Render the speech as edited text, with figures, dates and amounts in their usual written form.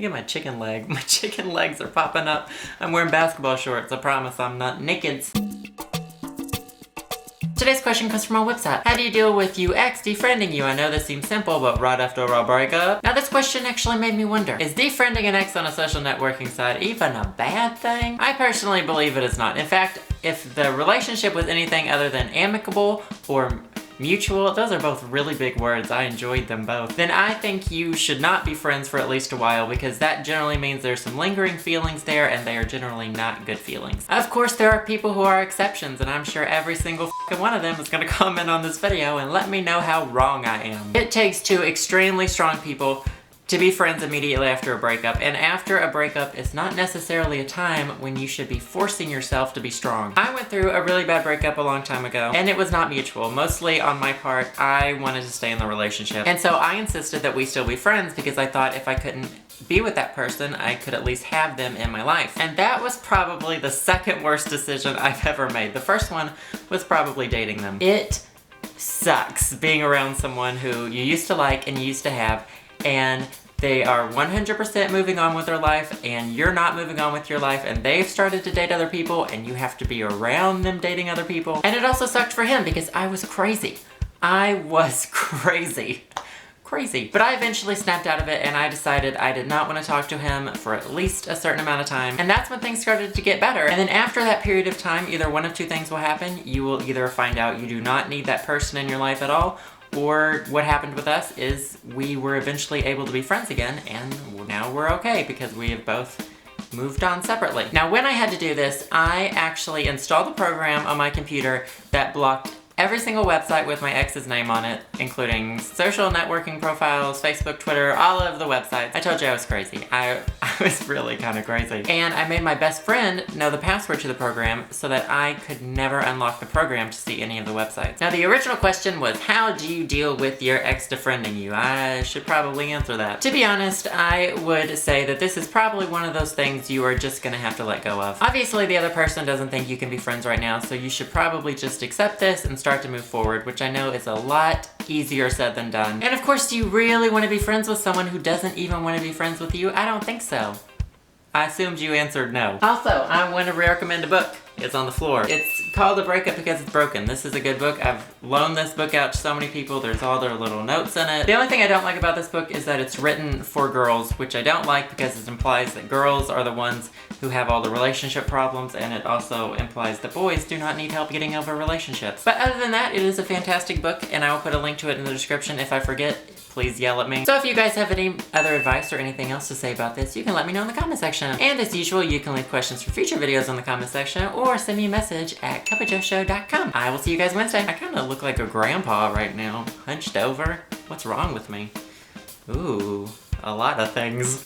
Look at my chicken leg. My chicken legs are popping up. I'm wearing basketball shorts. I promise I'm not naked. Today's question comes from our website. How do you deal with your ex defriending you? I know this seems simple, but right after a breakup. Now this question actually made me wonder, is defriending an ex on a social networking site even a bad thing? I personally believe it is not. In fact, if the relationship was anything other than amicable or mutual, those are both really big words, I enjoyed them both, then I think you should not be friends for at least a while, because that generally means there's some lingering feelings there and they are generally not good feelings. Of course, there are people who are exceptions, and I'm sure every single one of them is gonna comment on this video and let me know how wrong I am. It takes two extremely strong people to be friends immediately after a breakup, and after a breakup is not necessarily a time when you should be forcing yourself to be strong. I went through a really bad breakup a long time ago, and it was not mutual. Mostly on my part, I wanted to stay in the relationship, and so I insisted that we still be friends because I thought if I couldn't be with that person, I could at least have them in my life. And that was probably the second worst decision I've ever made. The first one was probably dating them. It sucks being around someone who you used to like and you used to have, and they are 100% moving on with their life, and you're not moving on with your life, and they've started to date other people, and you have to be around them dating other people. And it also sucked for him because I was crazy. I was crazy. Crazy. But I eventually snapped out of it, and I decided I did not want to talk to him for at least a certain amount of time. And that's when things started to get better. And then after that period of time, either one of two things will happen. You will either find out you do not need that person in your life at all, or what happened with us is we were eventually able to be friends again, and now we're okay because we have both moved on separately. Now, when I had to do this, I actually installed a program on my computer that blocked every single website with my ex's name on it, including social networking profiles, Facebook, Twitter, all of the websites. I told you I was crazy. I was really kind of crazy. And I made my best friend know the password to the program so that I could never unlock the program to see any of the websites. Now, the original question was, how do you deal with your ex defriending you? I should probably answer that. To be honest, I would say that this is probably one of those things you are just gonna have to let go of. Obviously, the other person doesn't think you can be friends right now, so you should probably just accept this and start to move forward, which I know is a lot easier said than done. And of course, do you really want to be friends with someone who doesn't even want to be friends with you? I don't think so. I assumed you answered no. Also, I want to recommend a book. It's on the floor. It's called The Breakup Because It's Broken. This is a good book. I've loaned this book out to so many people. There's all their little notes in it. The only thing I don't like about this book is that it's written for girls, which I don't like because it implies that girls are the ones who have all the relationship problems, and it also implies that boys do not need help getting over relationships. But other than that, it is a fantastic book, and I will put a link to it in the description. If I forget, please yell at me. So if you guys have any other advice or anything else to say about this, you can let me know in the comment section. And as usual, you can leave questions for future videos in the comment section, or send me a message at CupOfJoeShow.com. I will see you guys Wednesday. I kind of look like a grandpa right now, hunched over. What's wrong with me? Ooh, a lot of things.